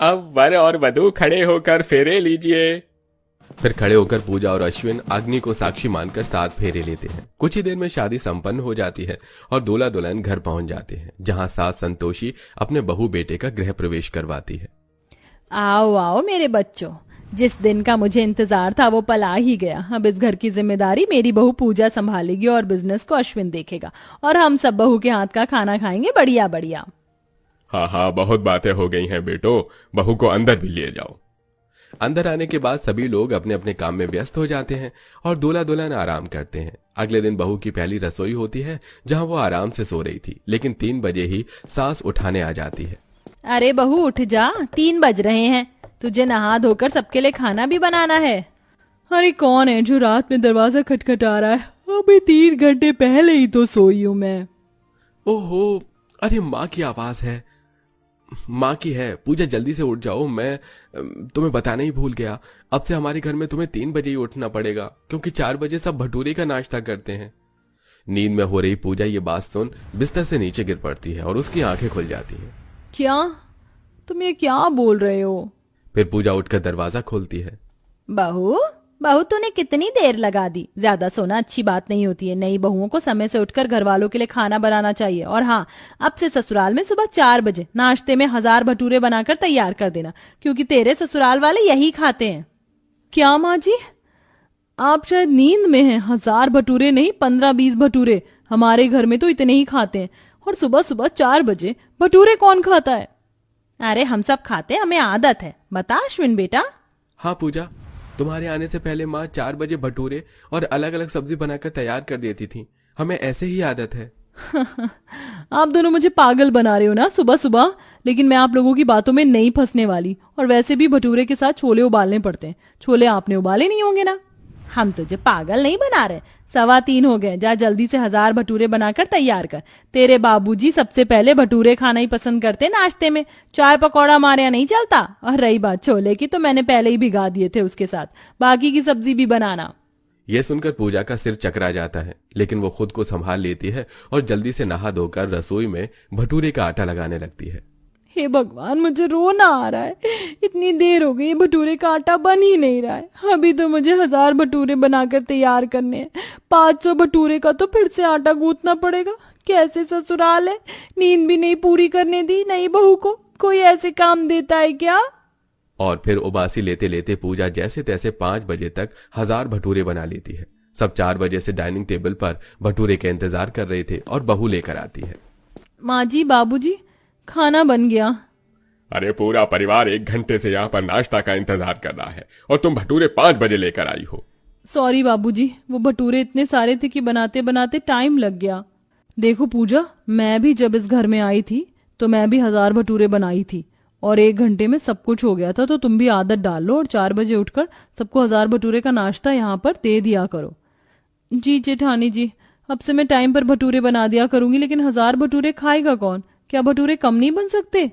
अब वर और वधू खड़े होकर फेरे लीजिए। फिर खड़े होकर पूजा और अश्विन अग्नि को साक्षी मानकर 7 फेरे लेते हैं। कुछ ही देर में शादी संपन्न हो जाती है और दूल्हा दुल्हन घर पहुंच जाते हैं, जहां सास संतोषी अपने बहू बेटे का गृह प्रवेश करवाती है। आओ आओ मेरे बच्चों, जिस दिन का मुझे इंतजार था वो पल आ ही गया। अब इस घर की जिम्मेदारी मेरी बहू पूजा संभालेगी और बिजनेस को अश्विन देखेगा, और हम सब बहू के हाथ का खाना खाएंगे बढ़िया बढ़िया। हाँ हाँ, बहुत बातें हो गई हैं बेटो, बहू को अंदर भी ले जाओ। अंदर आने के बाद सभी लोग अपने अपने काम में व्यस्त हो जाते हैं और दूल्हा दुल्हन आराम करते हैं। अगले दिन बहू की पहली रसोई होती है, जहां वो आराम से सो रही थी, लेकिन 3 बजे ही सास उठाने आ जाती है। अरे बहू उठ जा, 3 बज रहे हैं, तुझे नहा धोकर सबके लिए खाना भी बनाना है। अरे कौन है जो रात में दरवाजा खटखटा रहा है? अभी 3 घंटे पहले ही तो सोई हूं मैं। ओहो, अरे माँ की आवाज है। माँ की है। पूजा जल्दी से उठ जाओ, मैं तुम्हें बताना ही भूल गया। अब से हमारे घर में तुम्हें 3 बजे ही उठना पड़ेगा, क्योंकि 4 बजे सब भटूरे का नाश्ता करते हैं। नींद में हो रही पूजा ये बात सुन बिस्तर से नीचे गिर पड़ती है और उसकी आंखें खुल जाती हैं। क्या? तुम ये क्या बोल रहे हो? फिर पूजा उठकर दरवाजा खोलती है। बहू बहू तूने कितनी देर लगा दी? ज्यादा सोना अच्छी बात नहीं होती है। नई बहुओं को समय से उठकर घर वालों के लिए खाना बनाना चाहिए। और हाँ, अब से ससुराल में सुबह 4 बजे नाश्ते में 1000 भटूरे बनाकर तैयार कर देना, क्योंकि तेरे ससुराल वाले यही खाते हैं। क्या माँ जी, आप शायद नींद में हैं। 1000 भटूरे नहीं, 15-20 भटूरे। हमारे घर में तो इतने ही खाते हैं। और सुबह सुबह 4 बजे भटूरे कौन खाता है? अरे हम सब खाते, हमें आदत है। बता अश्विन बेटा। हाँ पूजा, तुम्हारे आने से पहले माँ 4 बजे भटूरे और अलग अलग सब्जी बनाकर तैयार कर देती थी। हमें ऐसे ही आदत है। आप दोनों मुझे पागल बना रहे हो ना सुबह सुबह, लेकिन मैं आप लोगों की बातों में नहीं फंसने वाली। और वैसे भी भटूरे के साथ छोले उबालने पड़ते हैं। छोले आपने उबाले नहीं होंगे ना? हम तुझे पागल नहीं बना रहे। 3:15 हो गए, जा जल्दी से 1000 भटूरे बनाकर तैयार कर। तेरे बाबूजी सबसे पहले भटूरे खाना ही पसंद करते नाश्ते में। चाय पकौड़ा हमारे यहाँ नहीं चलता। और रही बात छोले की, तो मैंने पहले ही भिगा दिए थे उसके साथ। बाकी की सब्जी भी बनाना। यह सुनकर पूजा का सिर चकरा जाता है, लेकिन वो खुद को संभाल लेती है और जल्दी से नहा धोकर रसोई में भटूरे का आटा लगाने लगती है। हे भगवान, मुझे रोना आ रहा है। इतनी देर हो गई, भटूरे का आटा बन ही नहीं रहा है। अभी तो मुझे 1000 भटूरे बनाकर तैयार करने हैं। 500 भटूरे का तो फिर से आटा गूंथना पड़ेगा। कैसे ससुराल है, नींद भी नहीं पूरी करने दी नई बहू को। कोई ऐसे काम देता है क्या? और फिर उबासी लेते लेते पूजा जैसे तैसे 5 बजे तक 1000 भटूरे बना लेती है। सब 4 बजे से डाइनिंग टेबल पर भटूरे का इंतजार कर रहे थे और बहू लेकर आती है। माँ जी, बाबूजी, खाना बन गया। अरे पूरा परिवार 1 घंटे से यहाँ पर नाश्ता का इंतजार कर रहा है और तुम भटूरे 5 बजे लेकर आई हो। सॉरी बाबूजी, वो भटूरे इतने सारे थे कि बनाते बनाते टाइम लग गया। देखो पूजा, मैं भी जब इस घर में आई थी तो मैं भी 1000 भटूरे बनाई थी और 1 घंटे में सब कुछ हो गया था। तो तुम भी आदत डाल लो और 4 बजे उठकर सबको 1000 भटूरे का नाश्ता यहाँ पर दे दिया करो। जी जेठानी जी, अब से मैं टाइम पर भटूरे बना दिया करूंगी, लेकिन 1000 भटूरे खाएगा कौन? क्या भटूरे कम नहीं बन सकते?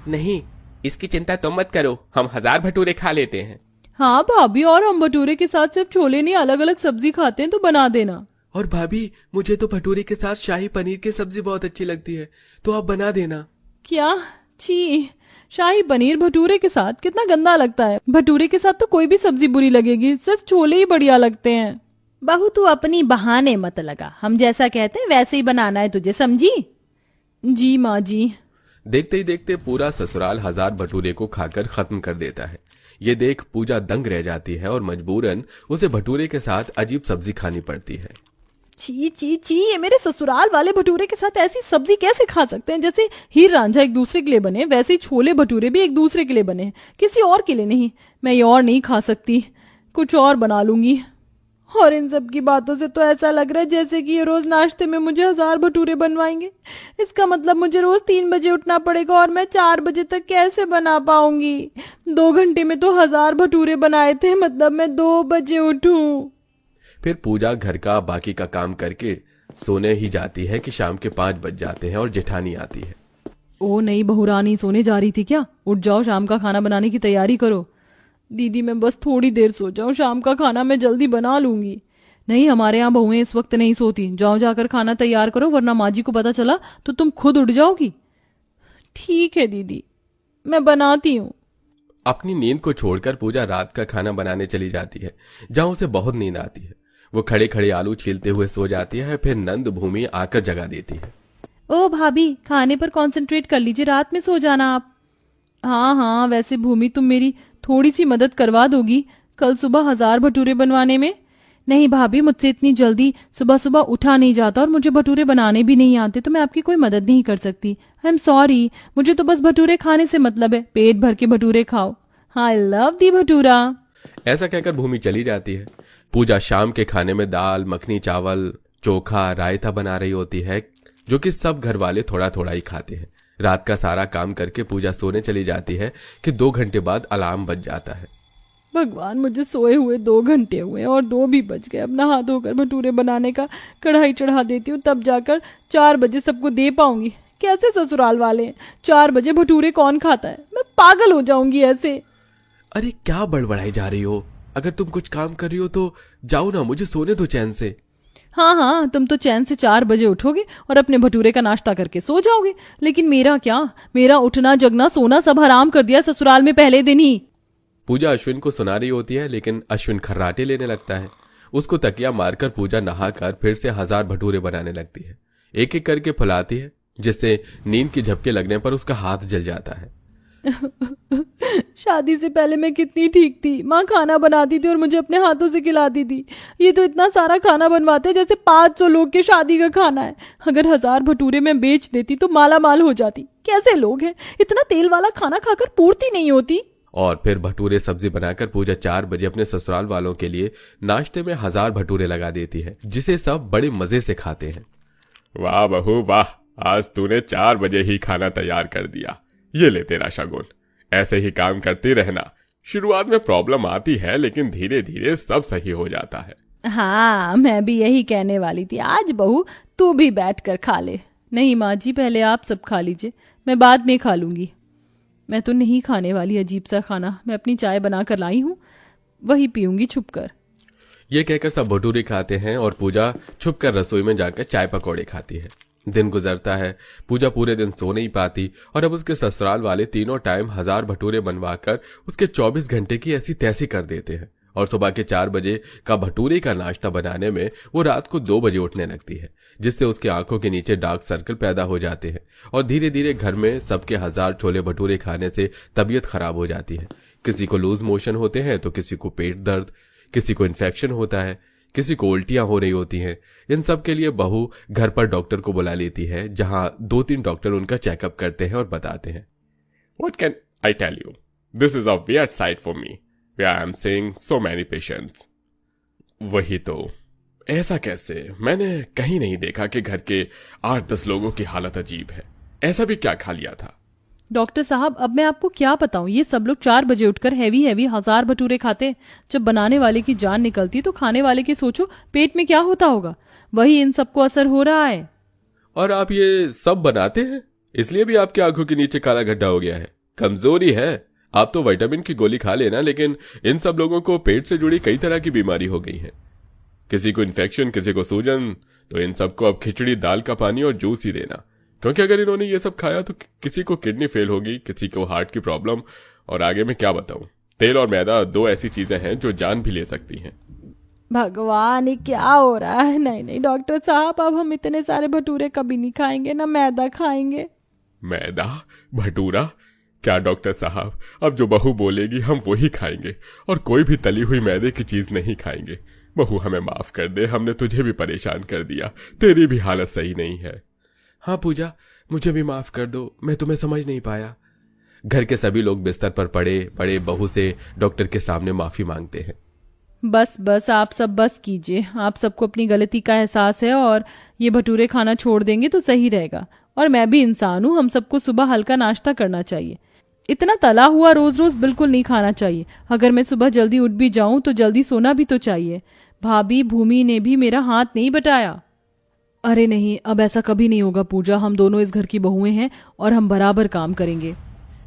नहीं, इसकी चिंता तुम मत करो, हम 1000 भटूरे खा लेते हैं। हाँ भाभी, और हम भटूरे के साथ सिर्फ छोले नहीं, अलग अलग सब्जी खाते हैं, तो बना देना। और भाभी, मुझे तो भटूरे के साथ शाही पनीर की सब्जी बहुत अच्छी लगती है, तो आप बना देना। क्या? छी, शाही पनीर भटूरे के साथ? कितना गंदा लगता है। भटूरे के साथ तो कोई भी सब्जी बुरी लगेगी, सिर्फ छोले ही बढ़िया लगते हैं। बहू तू अपनी बहाने मत लगा, हम जैसा कहते हैं वैसे ही बनाना है तुझे, समझी? जी माँ जी। देखते ही देखते पूरा ससुराल 1000 भटूरे को खाकर खत्म कर देता है। ये देख पूजा दंग रह जाती है और मजबूरन उसे भटूरे के साथ अजीब सब्जी खानी पड़ती है। ची ची ची, ये मेरे ससुराल वाले भटूरे के साथ ऐसी सब्जी कैसे खा सकते हैं? जैसे हीर रांझा एक दूसरे के लिए बने, वैसे ही छोले भटूरे भी एक दूसरे के लिए बने हैं, किसी और के लिए नहीं। मैं ये और नहीं खा सकती, कुछ और बना लूंगी। और इन सब की बातों से तो ऐसा लग रहा है जैसे कि ये रोज नाश्ते में मुझे 1000 भटूरे बनवाएंगे। इसका मतलब मुझे रोज 3 बजे उठना पड़ेगा और मैं 4 बजे तक कैसे बना पाऊंगी? 2 घंटे में तो 1000 भटूरे बनाए थे, मतलब मैं 2 बजे उठूं। फिर पूजा घर का बाकी का काम करके सोने ही जाती है कि शाम के 5 बज जाते हैं और जेठानी आती है। ओ नहीं बहुरानी, सोने जा रही थी क्या? उठ जाओ, शाम का खाना बनाने की तैयारी करो। दीदी मैं बस थोड़ी देर सो जाऊं, शाम का खाना मैं जल्दी बना लूंगी। नहीं, हमारे यहाँ बहुएं इस वक्त नहीं सोती। जाओ जाकर खाना तैयार करो, वरना माँ जी को पता चला तो तुम खुद उठ जाओगी। ठीक है दीदी, मैं बनाती हूँ। अपनी नींद को छोड़कर पूजा रात का खाना बनाने चली जाती है, जहां उसे बहुत नींद आती है। वो खड़े खड़े आलू छीलते हुए सो जाती है। फिर नंद भूमि आकर जगा देती है। ओ भाभी, खाने पर कंसंट्रेट कर लीजिए, रात में सो जाना आप। हाँ हाँ, वैसे भूमि तुम मेरी थोड़ी सी मदद करवा दोगी कल सुबह 1000 भटूरे बनवाने में? नहीं भाभी, मुझसे इतनी जल्दी सुबह सुबह उठा नहीं जाता और मुझे भटूरे बनाने भी नहीं आते, तो मैं आपकी कोई मदद नहीं कर सकती। आई एम सॉरी, मुझे तो बस भटूरे खाने से मतलब है, पेट भर के भटूरे खाओ। I love the bhatura. ऐसा कहकर भूमि चली जाती है। पूजा शाम के खाने में दाल मखनी, चावल, चोखा, रायता बना रही होती है, जो कि सब घर वाले थोड़ा थोड़ा ही खाते हैं। रात का सारा काम करके पूजा सोने चली जाती है कि 2 घंटे बाद अलार्म बज जाता है। भगवान, मुझे सोए हुए 2 घंटे हुए और 2 भी बज गए। अब नहा धोकर भटूरे बनाने का कढ़ाई चढ़ा देती हूँ, तब जाकर 4 बजे सबको दे पाऊंगी। कैसे ससुराल वाले हैं, 4 बजे भटूरे कौन खाता है? मैं पागल हो जाऊंगी ऐसे। अरे क्या बड़बड़ाई जा रही हो? अगर तुम कुछ काम कर रही हो तो जाओ ना, मुझे सोने दो चैन से। हाँ हाँ, तुम तो चैन से 4 बजे उठोगे और अपने भटूरे का नाश्ता करके सो जाओगे, लेकिन मेरा क्या? मेरा उठना जगना सोना सब हराम कर दिया ससुराल में पहले दिन ही। पूजा अश्विन को सुना रही होती है, लेकिन अश्विन खर्राटे लेने लगता है। उसको तकिया मारकर पूजा नहाकर फिर से 1000 भटूरे बनाने लगती है। एक एक करके फुलाती है, जिससे नींद के झपके लगने पर उसका हाथ जल जाता है। शादी से पहले मैं कितनी ठीक थी। माँ खाना बनाती थी और मुझे अपने हाथों से खिलाती थी। ये तो इतना सारा खाना बनवाते हैं जैसे 500 लोग के शादी का खाना है। अगर 1000 भटूरे मैं बेच देती तो माला माल हो जाती। कैसे लोग हैं, इतना तेल वाला खाना खाकर पूर्ति नहीं होती। और फिर भटूरे सब्जी बनाकर पूजा 4 बजे अपने ससुराल वालों के लिए नाश्ते में 1000 भटूरे लगा देती है, जिसे सब बड़े मजे से खाते हैं। वाह बहू वाह, आज तूने 4 बजे ही खाना तैयार कर दिया। ये ले तेरा शगुन। ऐसे ही काम करती रहना। शुरुआत में प्रॉब्लम आती है, लेकिन धीरे धीरे सब सही हो जाता है। हाँ, मैं भी यही कहने वाली थी। आज बहू तू भी बैठ कर खा ले। नहीं माँ जी, पहले आप सब खा लीजिए, मैं बाद में खा लूंगी। मैं तो नहीं खाने वाली अजीब सा खाना। मैं अपनी चाय बना कर लाई हूँ, वही पीऊंगी छुप कर। ये कहकर सब भटूरे खाते हैं और पूजा छुप कर रसोई में जाकर चाय पकौड़े खाती है। दिन गुजरता है। पूजा पूरे दिन सो नहीं पाती और अब उसके ससुराल वाले तीनों टाइम 1000 भटूरे बनवाकर उसके 24 घंटे की ऐसी तैसी कर देते हैं। और सुबह के 4 बजे का भटूरे का नाश्ता बनाने में वो रात को 2 बजे उठने लगती है, जिससे उसकी आंखों के नीचे डार्क सर्कल पैदा हो जाते हैं। और धीरे धीरे घर में सबके 1000 छोले भटूरे खाने से तबीयत खराब हो जाती है। किसी को लूज मोशन होते हैं तो किसी को पेट दर्द, किसी को इन्फेक्शन होता है, किसी को उल्टियां हो रही होती हैं। इन सब के लिए बहू घर पर डॉक्टर को बुला लेती है, जहां 2-3 डॉक्टर उनका चेकअप करते हैं और बताते हैं। What can I tell you? This is a weird sight for me, where I am seeing so many patients. वही तो, ऐसा कैसे? मैंने कहीं नहीं देखा कि घर के 8-10 लोगों की हालत अजीब है। ऐसा भी क्या खा लिया था? डॉक्टर साहब, अब मैं आपको क्या बताऊं, ये सब लोग 4 बजे उठकर हैवी 1000 भटूरे खाते। जब बनाने वाले की जान निकलती तो खाने वाले की सोचो पेट में क्या होता होगा। वही इन सबको असर हो रहा है। और आप ये सब बनाते हैं, इसलिए भी आपकी आंखों के नीचे काला गड्ढा हो गया है। कमजोरी है। आप तो विटामिन की गोली खा लेना, लेकिन इन सब लोगों को पेट से जुड़ी कई तरह की बीमारी हो गई है। किसी को इन्फेक्शन, किसी को सूजन। तो इन सबको अब खिचड़ी, दाल का पानी और जूस ही देना, क्योंकि अगर इन्होंने ये सब खाया तो किसी को किडनी फेल होगी, किसी को हार्ट की प्रॉब्लम, और आगे मैं क्या बताऊं। तेल और मैदा 2 ऐसी चीजें हैं जो जान भी ले सकती हैं। भगवान, ये क्या हो रहा है? नहीं नहीं डॉक्टर साहब, अब हम इतने सारे भटूरे कभी नहीं खाएंगे, ना मैदा खाएंगे। मैदा, भटूरा? क्या डॉक्टर साहब, अब जो बहू बोलेगी हम वही खाएंगे, और कोई भी तली हुई मैदे की चीज नहीं खाएंगे। बहू हमें माफ कर दे, हमने तुझे भी परेशान कर दिया। तेरी भी हालत सही नहीं है। हाँ पूजा, मुझे भी माफ कर दो, मैं तुम्हें समझ नहीं पाया। घर के सभी लोग बिस्तर पर पड़े पड़े बहू से डॉक्टर के सामने माफी मांगते हैं। बस बस आप सब बस कीजिए। आप सबको अपनी गलती का एहसास है और ये भटूरे खाना छोड़ देंगे तो सही रहेगा। और मैं भी इंसान हूँ, हम सबको सुबह हल्का नाश्ता करना चाहिए। इतना तला हुआ रोज रोज बिल्कुल नहीं खाना चाहिए। अगर मैं सुबह जल्दी उठ भी जाऊं तो जल्दी सोना भी तो चाहिए। भाभी भूमि ने भी मेरा हाथ नहीं बटाया। अरे नहीं, अब ऐसा कभी नहीं होगा पूजा। हम दोनों इस घर की बहुएं हैं और हम बराबर काम करेंगे।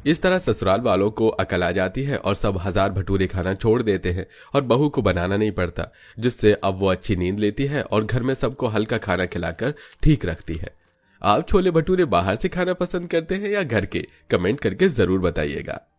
इस तरह ससुराल वालों को अकल आ जाती है और सब 1000 भटूरे खाना छोड़ देते हैं और बहू को बनाना नहीं पड़ता, जिससे अब वो अच्छी नींद लेती है और घर में सबको हल्का खाना खिलाकर ठीक रखती है। आप छोले भटूरे बाहर से खाना पसंद करते हैं या घर के? कमेंट करके जरूर बताइएगा।